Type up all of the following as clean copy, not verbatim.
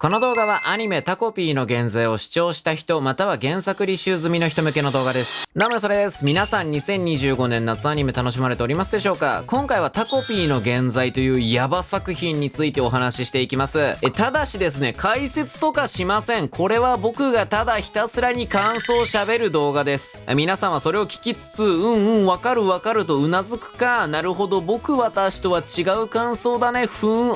この動画はアニメタコピーの現在を視聴した人または原作履修済みの人向けの動画です。どうもそれです。皆さん2025年夏アニメ楽しまれておりますでしょうか？今回はタコピーの現在というヤバ作品についてお話ししていきます。ただしですね、解説とかしません。これは僕がただひたすらに感想を喋る動画です。皆さんはそれを聞きつつわかるわかるとうなずくか、なるほど私とは違う感想だね、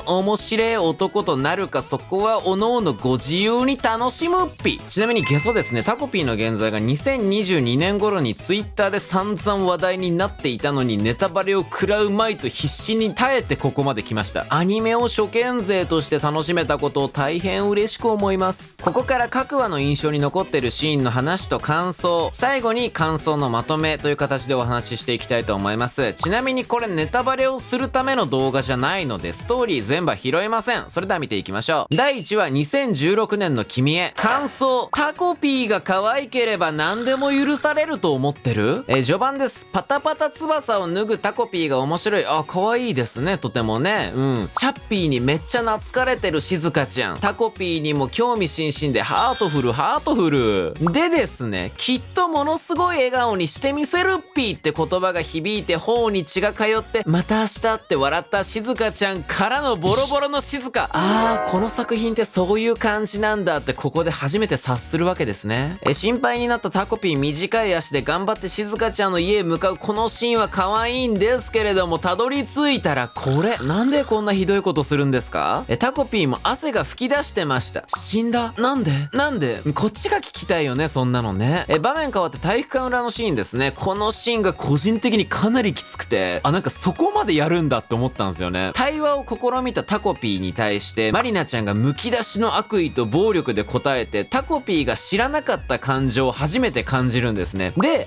面白い男となるか、そこは各々ご自由に楽しむっぴ。ちなみにゲソですね、タコピーの現在が2022年頃にツイッターで散々話題になっていたのに、ネタバレを食らうまいと必死に耐えてここまで来ました。アニメを初見勢として楽しめたことを大変嬉しく思います。ここから各話の印象に残っているシーンの話と感想、最後に感想のまとめという形でお話ししていきたいと思います。ちなみにこれネタバレをするための動画じゃないので、ストーリー全部は拾えません。それでは見ていきましょう。第1話2016年の君へ。感想、タコピーが可愛ければ何でも許されると思ってる？序盤です。パタパタ翼を脱ぐタコピーが面白い。可愛いですね、とてもね。チャッピーにめっちゃ懐かれてる静香ちゃん。タコピーにも興味津々でハートフル。でですね、きっとものすごい笑顔にしてみせるっぴーって言葉が響いて頬に血が通って、また明日って笑った静香ちゃんからのボロボロの静香。この作品ってそういう感じなんだってここで初めて察するわけですね。心配になったタコピー短い足で頑張って静香ちゃんの家へ向かうこのシーンは可愛いんですけれども、たどり着いたらこれ、なんでこんなひどいことするんですか？タコピーも汗が噴き出してました。死んだ？なんでこっちが聞きたいよね、そんなのね。場面変わって体育館裏のシーンですね。このシーンが個人的にかなりきつくて、なんかそこまでやるんだって思ったんですよね。対話を試みたタコピーに対してマリナちゃんがむき出しの悪意と暴力で答えて、タコピーが知らなかった感情を初めて感じるんですね。で、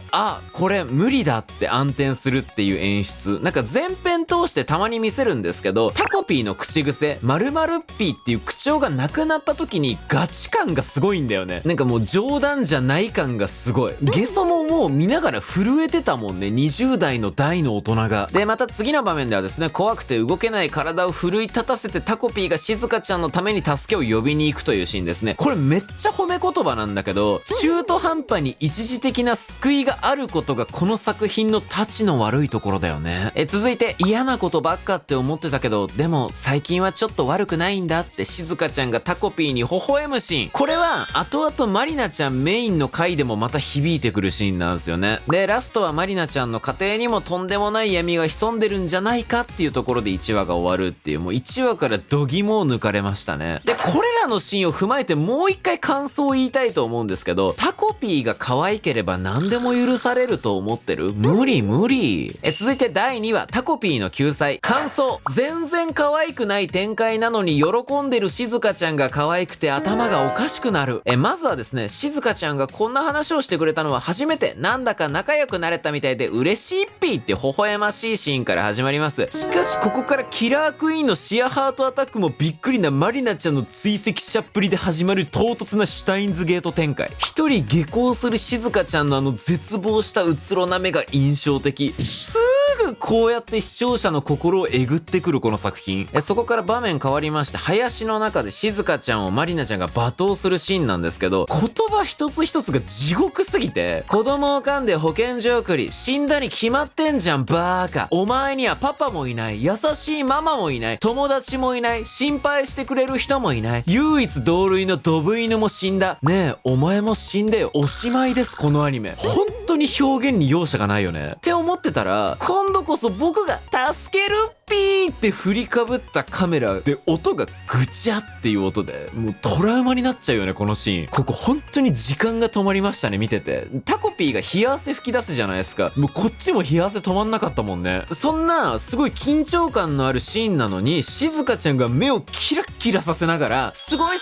これ無理だって暗転するっていう演出、なんか前編通してたまに見せるんですけど、タコピーの口癖〇〇っぴーっていう口調がなくなった時にガチ感がすごいんだよね。なんかもう冗談じゃない感がすごい。ゲソももう見ながら震えてたもんね、20代の大の大人が。でまた次の場面ではですね、怖くて動けない体を奮い立たせてタコピーが静香ちゃんのために助けを呼びに行くというシーンですね。これめっちゃ褒め言葉なんだけど、中途半端に一時的な救いがあることがこの作品のタチの悪いところだよね。続いて、嫌なことばっかって思ってたけどでも最近はちょっと悪くないんだって静香ちゃんがタコピーに微笑むシーン、これは後々マリナちゃんメインの回でもまた響いてくるシーンなんですよね。でラストはマリナちゃんの家庭にもとんでもない闇が潜んでるんじゃないかっていうところで1話が終わるっていう、もう1話から度肝を抜かれましたね。でこれらのシーンを踏まえてもう一回感想を言いたいと思うんですけど、タコピーが可愛ければ何でも許されると思ってる？無理。続いて第2話、タコピーの救済。感想、全然可愛くない展開なのに喜んでる静香ちゃんが可愛くて頭がおかしくなる。まずはですね、静香ちゃんがこんな話をしてくれたのは初めて、なんだか仲良くなれたみたいで嬉しいっぴーって微笑ましいシーンから始まります。しかしここからキラークイーンのシアハートアタックもびっくりなマリナちゃんの追跡者っぷりで始まる唐突なシュタインズゲート展開。一人下校する静香ちゃんの絶望したうつろな目が印象的。すぐこうやって視聴者の心をえぐってくるこの作品。そこから場面変わりまして、林の中で静香ちゃんをマリナちゃんが罵倒するシーンなんですけど、言葉一つ一つが地獄すぎて、子供を噛んで保健所送り、死んだに決まってんじゃんバーカ、お前にはパパもいない、優しいママもいない、友達もいない、心配してくれる人もいない、唯一同類のドブ犬も死んだ、ねえお前も死んでよ、おしまいです。このアニメ本当に表現に容赦がないよねって思ってたら、今度こそ僕が助けるピーって振りかぶったカメラで音がぐちゃっていう音で、もうトラウマになっちゃうよねこのシーン。ここ本当に時間が止まりましたね、見てて。タコピーが冷や汗吹き出すじゃないですか。もうこっちも冷や汗止まんなかったもんね。そんなすごい緊張感のあるシーンなのに、静香ちゃんが目をキラッキラさせながら、すごい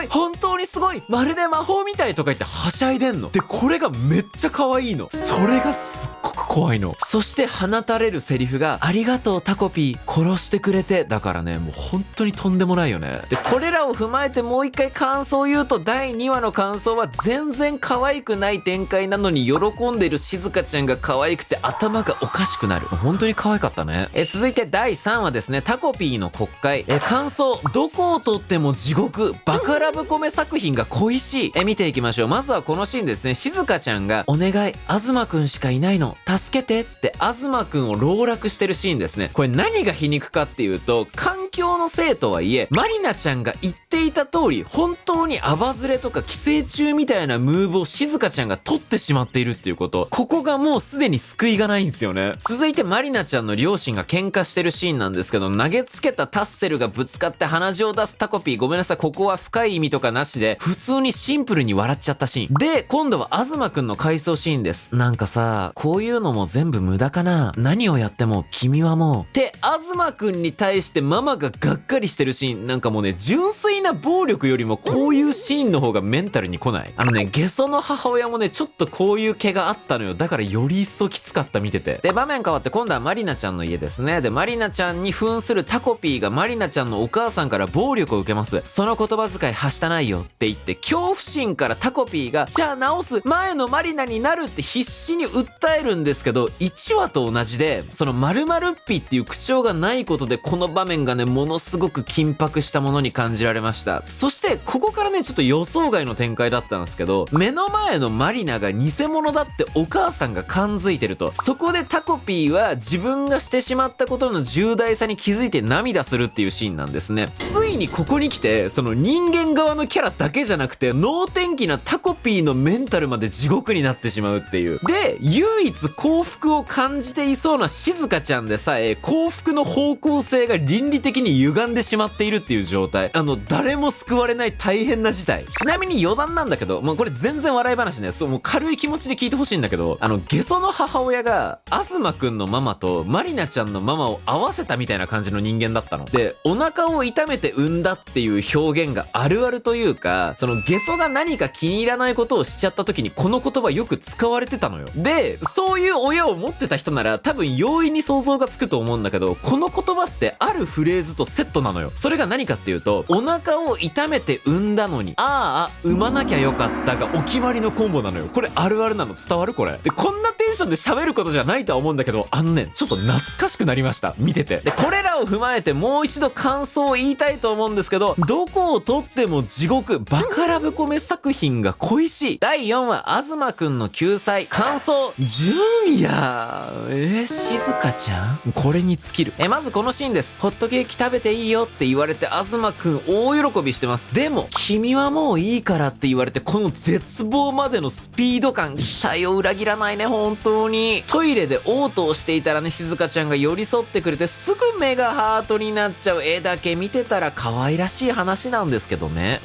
本当にすごい、まるで魔法みたいとか言ってはしゃいでんので、これがめっちゃ可愛いの。それがすっごく怖いの。そして放たれるセリフが、ありがとうタコピー、殺してくれて。だからね、もう本当にとんでもないよね。で、これらを踏まえてもう一回感想を言うと、第2話の感想は全然可愛くない展開なのに喜んでいる静香ちゃんが可愛くて頭がおかしくなる。本当に可愛かったね。続いて第3話ですね。タコピーの国会。感想、どこをとっても地獄、バカラブコメ作品が恋しい。見ていきましょう。まずはこのシーンですね。静香ちゃんが、お願い、東くんしかいないの、助けてって東くんを籠絡してるシーンですね。これ何が皮肉かっていうと、環境のせいとはいえ、まりなちゃんが言っていた通り、本当にアバズレとか寄生虫みたいなムーブを静香ちゃんが取ってしまっているっていうこと。ここがもうすでに救いがないんですよね。続いてまりなちゃんの両親が喧嘩してるシーンなんですけど、投げつけたタッセルがぶつかって鼻血を出すタコピー。ごめんなさい、ここは深い意味とかなしで、普通にシンプルに笑っちゃったシーン。で、今度は東くんの回想シーンです。なんかさ、こういうのも全部無駄かな。何をやっても君はもう。って東くんに対してママががっかりしてるシーン。なんかもうね、純粋な暴力よりもこういうシーンの方がメンタルに来ない。ゲソの母親もね、ちょっとこういう毛があったのよ。だからより一層きつかった、見てて。で、場面変わって今度はまりなちゃんの家ですね。で、まりなちゃんに扮するタコピーがまりなちゃんのお母さんから暴力を受けます。その言葉遣いはしたないよって言って、恐怖心からタコピーが、じゃあ直す、前のまりなになるって必死に訴えるんですけど、1話と同じで、その〇〇っぴっていう口調がないことで、この場面がね、ものすごく緊迫したものに感じられました。そして、ここからね、ちょっと予想外の展開だったんですけど、目の前のマリナが偽物だってお母さんが感づいてると。そこでタコピーは自分がしてしまったことの重大さに気づいて涙するっていうシーンなんですね。ついにここに来て、その人間側のキャラだけじゃなくて、能天気なタコピーのメンタルまで地獄になってしまうっていう。で、唯一幸福を感じていそうな静香ちゃんでさえ、幸福の方向性が倫理的に歪んでしまっているっていう状態。誰も救われない大変な事態。ちなみに余談なんだけど、もうこれ全然笑い話ね。そう、もう軽い気持ちで聞いてほしいんだけど、ゲソの母親が、東くんのママとまりなちゃんのママを合わせたみたいな感じの人間だったの。で、お腹を痛めて産んだっていう表現があるあるというか、そのゲソが何か気に入らないことをしちゃった時にこの言葉よく使われてたのよ。で、そういう親を持ってた人なら多分容易に想像がつくと思うんだけど、この言葉ってあるフレーズとセットなのよ。それが何かっていうと、お腹を痛めて産んだのに、ああ、産まなきゃよかったがお決まりのコンボなのよ。これあるあるなの。伝わるこれ。で、こんなテンションで喋ることじゃないとは思うんだけど、ちょっと懐かしくなりました。見てて。で、これらを踏まえてもう一度感想を言いたいと思うんですけど、どこをとっても地獄、バカラブコメ作品が恋しい。第4話、東くんの救済。感想、純也。静香ちゃんこれに尽きる。まずこのシーンです。ホットケーキ食べていいよって言われて、東くん大喜びしてます。でも、君はもういいからって言われて、この絶望までのスピード感、期待を裏切らないね、本当に。トイレで嘔吐していたらね、静香ちゃんが寄り添ってくれて、すぐ目がハートになっちゃう絵だけ見てたら可愛らしい話なんですけどね。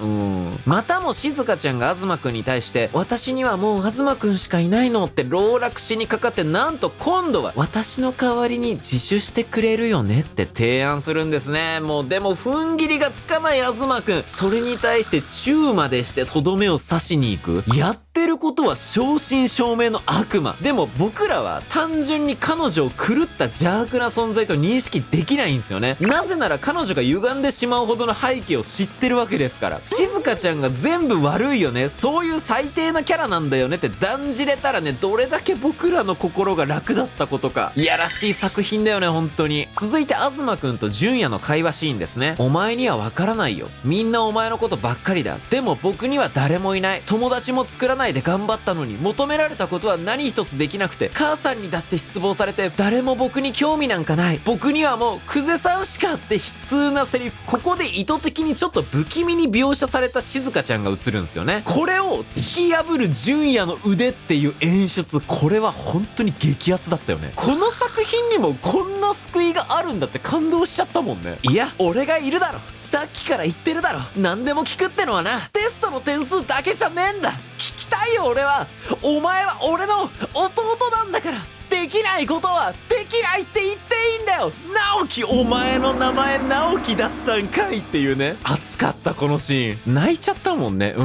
またも静香ちゃんが東くんに対して、私にはもう東くんしかいないのって籠絡しにかかって、なんと今度は私の代わりに自首してくれるよねって提案するんですね。もうでも踏ん切りがつかない東くん。それに対してチューまでしてとどめを刺しに行く。やってることは正真正銘の悪魔。でも僕らは単純に彼女を狂った邪悪な存在と認識できないんですよね。なぜなら彼女が歪んでしまうほどの背景を知ってるわけですから。静香ちゃんが全部悪いよね、そういう最低なキャラなんだよねって断じれたらね、どれだけ僕らの心が楽だったことか。いやらしい作品だよね、本当に。続いて東くんと純也の会話シーンですね。お前にはわからないよ、みんなお前のことばっかりだ。でも僕には誰もいない。友達も作らないで頑張ったのに、求められたことは何一つできなくて、母さんにだって失望されて、誰も僕に興味なんかない。僕にはもうクゼさんしかって悲痛なセリフ。ここで意図的にちょっと不気味に描写された静香ちゃんが映るんですよね。これを突き破る純也の腕っていう演出、これは本当に激アツだったよね。この作品にもこんな救いがあるんだって感動しちゃったもんね。いや、俺がいるだろ、さっきから言ってるだろ、何でも聞くってのはな、テストの点数だけじゃねえんだ。聞きたいよ俺は。お前は俺の弟なんだからってできないことはできないって言っていいんだよ。直樹、お前の名前直樹だったんかいっていうね。熱かったこのシーン。泣いちゃったもんね。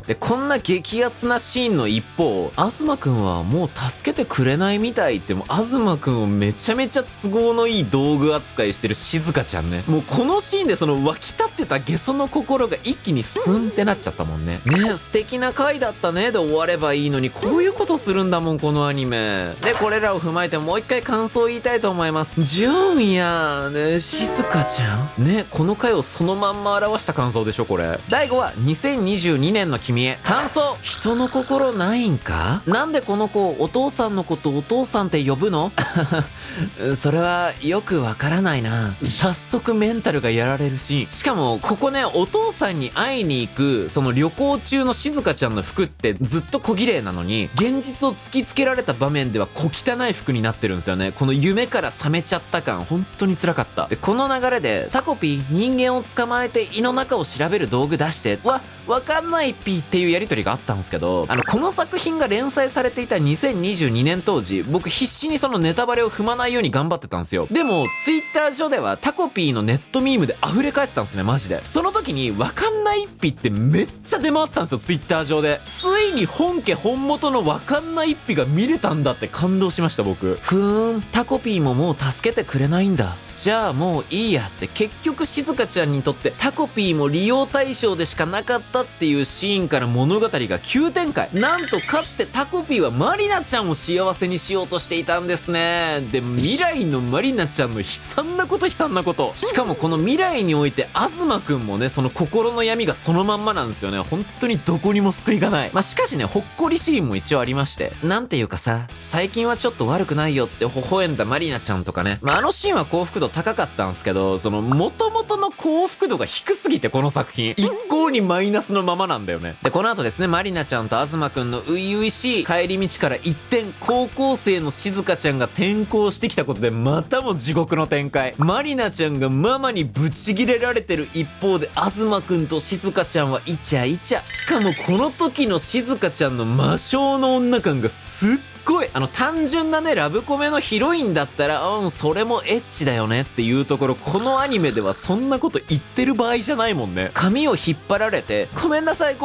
でこんな激アツなシーンの一方、東くんはもう助けてくれないみたいって、もう東くんをめちゃめちゃ都合のいい道具扱いしてる静香ちゃんね。もうこのシーンでその湧き立ってたゲソの心が一気にスンってなっちゃったもんね。素敵な回だったねで終わればいいのに、こういうことするんだもんこのアニメで。これらを踏まえてもう一回感想を言いたいと思います。純也ね、静香ちゃんね、この回をそのまんま表した感想でしょこれ。第5話、2022年の君へ。感想、人の心ないんか。なんでこの子お父さんのことお父さんって呼ぶのそれはよくわからないな。早速メンタルがやられるシーン。しかもここね、お父さんに会いに行くその旅行中の静香ちゃんの服ってずっと小綺麗なのに、現実を突きつけられた場面では小汚い服になってるんですよね。この夢から覚めちゃった感、本当に辛かった。でこの流れでタコピー、人間を捕まえて胃の中を調べる道具出してわかんないピーっていうやりとりがあったんですけど、この作品が連載されていた2022年当時、僕必死にそのネタバレを踏まないように頑張ってたんですよ。でもツイッター上ではタコピーのネットミームで溢れ返ってたんですね、マジで。その時にわかんないピってめっちゃ出回ってたんですよ、ツイッター上で。ついに本家本元のわかんないピが見れたんだって感動しました僕。タコピーももう助けてくれないんだ、じゃあもういいやって。結局静香ちゃんにとってタコピーも利用対象でしかなかったっていうシーンから物語が急展開。なんとかつてタコピーはマリナちゃんを幸せにしようとしていたんですね。で未来のマリナちゃんの悲惨なこと。しかもこの未来において東くんもね、その心の闇がそのまんまなんですよね。本当にどこにも救いがない。しかしね、ほっこりシーンも一応ありまして、なんていうかさ、最近はちょっと悪くないよって微笑んだマリナちゃんとかね。あのシーンは幸福度高かったんですけど、その元々の幸福度が低すぎて、この作品一向にマイナスのままなんだよね。でこの後ですね、マリナちゃんと東くんの初々しい帰り道から一転、高校生の静香ちゃんが転校してきたことでまたも地獄の展開。マリナちゃんがママにブチギレられてる一方で、東くんと静香ちゃんはイチャイチャ。しかもこの時の静香ちゃんの魔性の女感がすっごい単純なねラブコメのヒロインだったらそれもエッチだよねっていうところ、このアニメではそんなこと言ってる場合じゃないもんね。髪を引っ張られてごめんなさいっ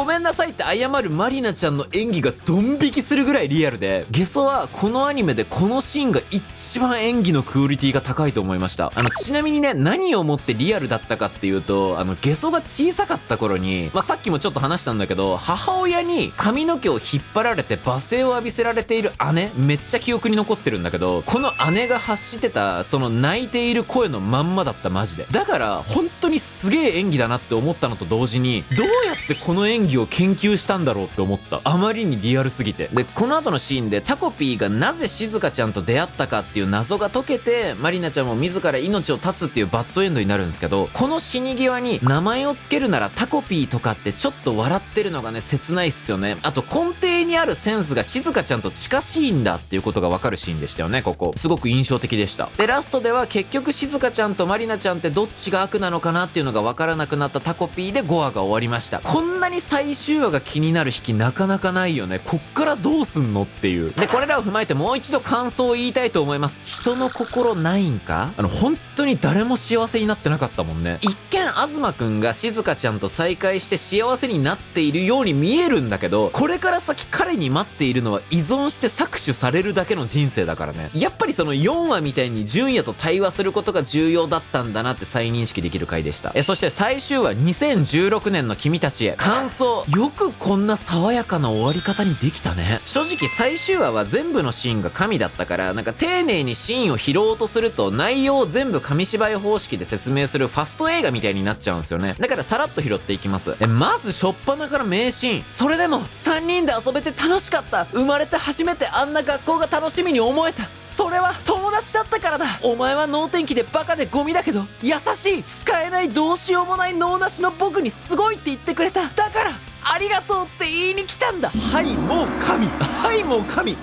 て謝るマリナちゃんの演技がドン引きするぐらいリアルで、ゲソはこのアニメでこのシーンが一番演技のクオリティが高いと思いました。ちなみにね、何をもってリアルだったかっていうと、ゲソが小さかった頃に、さっきもちょっと話したんだけど、母親に髪の毛を引っ張られて罵声を浴びせられている姉、めっちゃ記憶に残ってるんだけど、この姉が発してたその泣いている声のまんまだった、マジで。だから本当にすげえ演技だなって思ったのと同時に、どうやってこの演技を研究したんだろうって思った。あまりにリアルすぎて。でこの後のシーンでタコピーがなぜ静香ちゃんと出会ったかっていう謎が解けて、マリナちゃんも自ら命を絶つっていうバッドエンドになるんですけど、この死に際に名前をつけるならタコピーとかってちょっと笑ってるのがね、切ないっすよね。あと根底にあるセンスが静香ちゃんと近しいんだっていうことが分かるシーンでしたよね。ここすごく印象的でした。でラストでは結局静香ちゃんとマリナちゃんってどっちが悪なのかなっていうのが分からなくなったタコピーで5話が終わりました。こんなに最終話が気になる引きなかなかないよね。こっからどうすんのっていう。でこれらを踏まえてもう一度感想を言いたいと思います。人の心ないんか。本当に誰も幸せになってなかったもんね。一見東くんが静香ちゃんと再会して幸せになっているように見えるんだけど、これから先彼に待っているのは依存して搾取されるだけの人生だからね。やっぱりその4話みたいに純也と対話することが重要だったんだなって再認識できる回でした。そして最終話、2016年の君たちへ。感想、よくこんな爽やかな終わり方にできたね。正直最終話は全部のシーンが神だったから、なんか丁寧にシーンを拾おうとすると内容を全部紙芝居方式で説明するファスト映画みたいになっちゃうんですよね。だからさらっと拾っていきます。まず初っ端から名シーン。それでも3人で遊べて楽しかった。生まれて初めてあんな学校が楽しみに思えた。それは友達だったからだ。お前は脳天気でバカでゴミだけど優しい。使えないどうしようもない脳なしの僕にすごいって言ってくれた。だからありがとうって言いに来たんだ。はいもう神、はいもう神。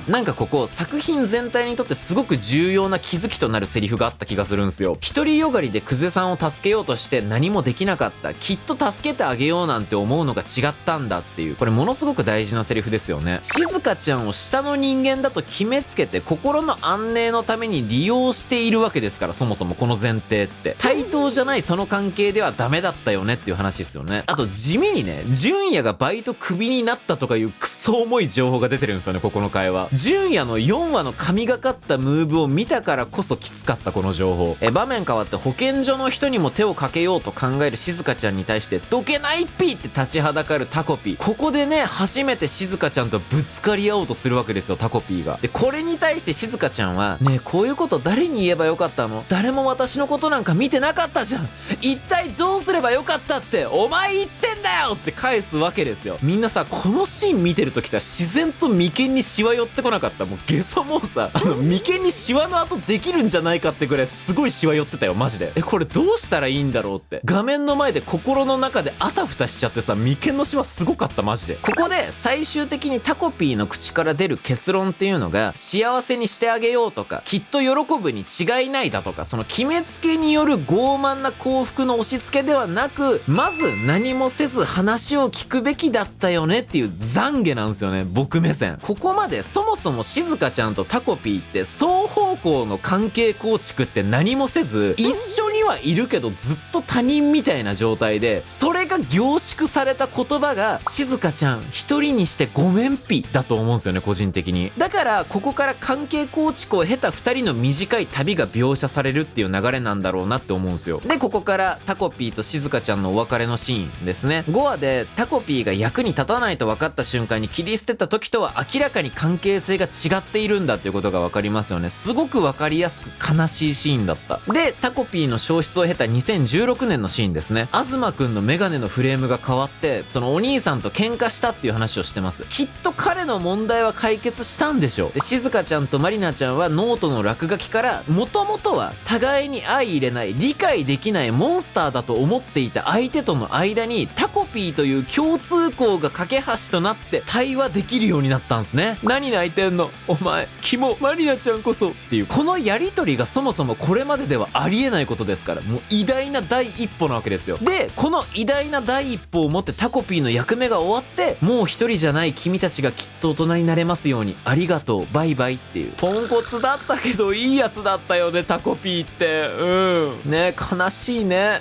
なんかここ作品全体にとってすごく重要な気づきとなるセリフがあった気がするんですよ。独りよがりでクゼさんを助けようとして何もできなかった、きっと助けてあげようなんて思うのが違ったんだっていう、これものすごく大事なセリフですよね。静香ちゃんを下の人間だと決めつけて心の安寧のために利用しているわけですから、そもそもこの前提って対等じゃないその関係ではダメだったよねっていう話ですよね。あと地味にね、純也がバイトクビになったとかいうクソ重い情報が出てるんですよね、ここの会話。純也の4話の神がかったムーブを見たからこそきつかったこの情報。場面変わって保健所の人にも手をかけようと考える静香ちゃんに対してどけないっぴーって立ちはだかるタコピー。ここでね、初めて静香ちゃんとぶつかり合おうとするわけですよ、タコピーが。でこれに対して静香ちゃんはねえ、こういうこと誰に言えばよかったの、誰も私のことなんか見てなかったじゃん、一体どうすればよかったってお前言ってんだよって返すわけですよ。みんなさ、このシーン見てるときさ、自然と眉間にシワ寄ってこなかった？もうゲソもうさ、眉間にシワの跡できるんじゃないかってぐらいすごいシワ寄ってたよマジで。これどうしたらいいんだろうって画面の前で心の中であたふたしちゃってさ、眉間のシワすごかったマジで。ここで最終的にタコピーの口から出る結論っていうのが、幸せにしてあげようとかきっと喜ぶに違いないだとか、その決めつけによる傲慢な幸福の押し付けではなく、まず何もせず話を聞くべきだったよねっていう懺悔なんですよね、僕目線。ここまでそもそも静香ちゃんとタコピーって双方向の関係構築って何もせず、一緒にはいるけどずっと他人みたいな状態で、それが凝縮された言葉が静香ちゃん一人にしてごめんぴだと思うんですよね、個人的に。だからここから関係構築を経た2人の短い旅が描写されるっていう流れなんだろうなって思うんですよ。でここからタコピーと静香ちゃんのお別れのシーンですね。5話でタコピーが役に立たないと分かった瞬間に切り捨てた時とは明らかに関係性が違っているんだっていうことが分かりますよね。すごく分かりやすく悲しいシーンだった。でタコピーの消失を経た2016年のシーンですね。東くんのメガネのフレームが変わってそのお兄さんと喧嘩したっていう話をしてます。きっと彼の問題は解決したんでしょう。で静香ちゃんとまりなちゃんはノートの落書きからもともとは互いに相入れない理解できないモンスターだと思っていた相手との間にタコピーという共通項が架け橋となって対話できるようになったんですね。何泣いてんのお前キモまりなちゃんこそっていう、このやりとりがそもそもこれまでではありえないことですから、もう偉大な第一歩なわけですよ。でこの偉大な第一歩を持ってタコピーの役目が終わって、もう一人じゃない君たちがきっと大人になれますようにありがとうバイバイっていう、ポンコツだったけどいいやつだったよねタコピーって。ね悲しいね。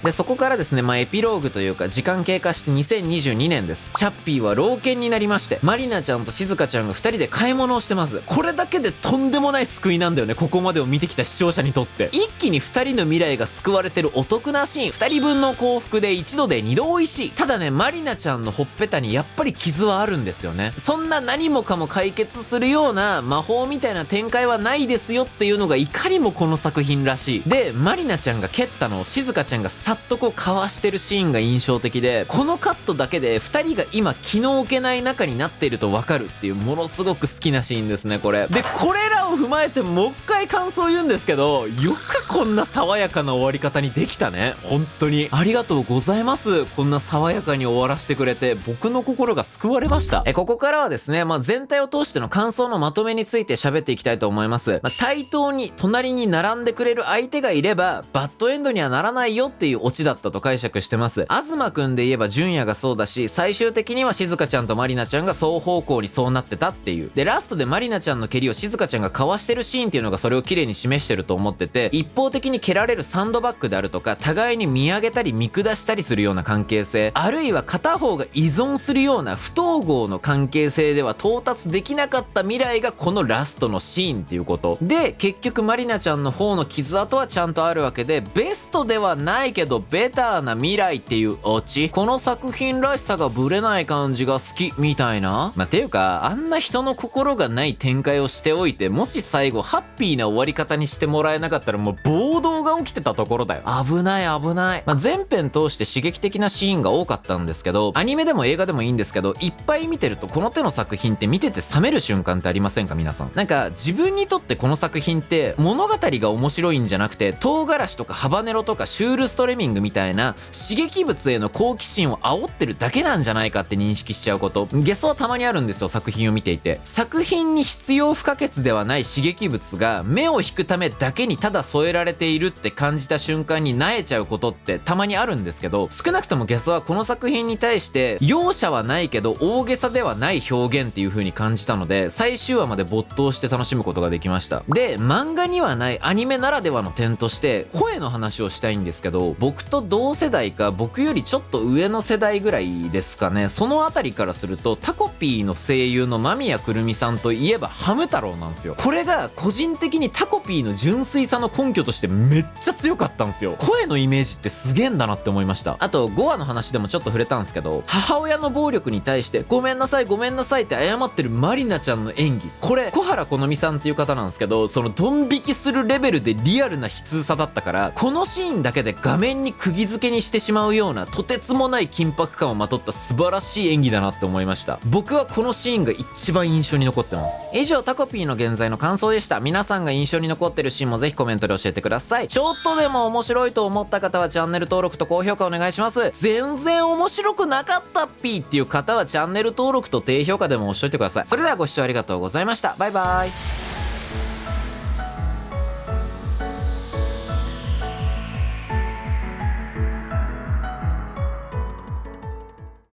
でそこからですね、エピローグというか時間経過して2022年です。チャッピーは老犬になりまして、まりなちゃんと静香ちゃんが2人で買い物をしてます。これだけでとんでもない救いなんだよね、ここまでを見てきた視聴者にとって。一気に2人の未来が救われてるお得なシーン。2人分の幸福で一度で二度美味しい。ただね、まりなちゃんのほっぺたにやっぱり傷はあるんですよね。そんな何もかも解決するような魔法みたいな展開はないですよっていうのがいかにもこの作品らしい。でまりなちゃんが蹴ったのを静香ちゃんがさっとこうかわしてるシーンが印象的で、このカットだけで2人が今気の置けない仲になっていると分かるっていう、ものすごく好きなシーンですねこれ。でこれらを踏まえてもう一回感想を言うんですけど、よくこんな爽やかな終わり方にできたね。本当にありがとうございます。こんな爽やかに終わらせてくれて僕の心が救われました。ここからはですね、全体を通しての感想のまとめについて喋っていきたいと思います。対等に隣に並んでくれる相手がいればバッドエンドにはならないよっていうオチだったと解釈してます。東くんで言えば純也がそうだし、最終的には静香ちゃんとまりなちゃんが双方向にそうなってたっていう。でラストでまりなちゃんの蹴りを静香ちゃんがかわしてるシーンっていうのがそれを綺麗に示してると思ってて、一方的に蹴られるサンドバッグであるとか、互いに見上げたり見下したりするような関係性、あるいは片方が依存するような不統合の関係性では到達できなかった未来がこのラストのシーンっていうことで、結局まりなちゃんの方の傷跡はちゃんとあるわけで、ベストではないけどベターな未来っていうオチ。この作品らしさがブレない感じが好きみたいな。ていうかあんな人の心がない展開をしておいて、もし最後ハッピーな終わり方にしてもらえなかったらもう暴動が起きてたところだよ。危ない危ない。全編通して刺激的なシーンが多かったんですけど、アニメでも映画でもいいんですけど、いっぱい見てるとこの手の作品って見てて冷める瞬間ってありませんか皆さん。なんか自分にとってこの作品って物語が面白いんじゃなくて、唐辛子とかハバネロとかシュールストレミングみたいな刺激物への好奇心を煽ってるだけなんじゃないかって認識しちゃうこと、ゲソはたまにあるんですよ。作品を見ていて、作品に必要不可欠ではない刺激物が目を引くためだけにただ添えられているって感じた瞬間に萎えちゃうことってたまにあるんですけど、少なくともゲソはこの作品に対して容赦はないけど大げさではない表現っていう風に感じたので、最終話まで没頭して楽しむことができました。で、漫画にはないアニメならではの点として声の話をしたいんですけど、僕と同世代か僕よりちょっと上の世代ぐらいですかね、そのあたりからするとタコピーの声優の間宮くるみさんといえばハム太郎なんですよ。これが個人的にタコピーの純粋さの根拠としてめっちゃ強かったんですよ。声のイメージってすげえんだなって思いました。あと5話の話でもちょっと触れたんですけど、母親の暴力に対してごめんなさいごめんなさいって謝ってるマリナちゃんの演技、これ小原好美さんっていう方なんですけど、そのドン引きするレベルでリアルな悲痛さだったから、このシーンだけで画面に釘付けにしてしまうようなとてつもない緊迫感をまとった素晴らしい演技だなって思いました。僕はこのシーンが一番印象に残ってます。以上タコピーの現在の感想でした。皆さんが印象に残ってるシーンもぜひコメントで教えてください。ちょっとでも面白いと思った方はチャンネル登録と高評価お願いします。全然面白くなかったっぴーっていう方はチャンネル登録と低評価でも押しといてください。それではご視聴ありがとうございました。バイバイ。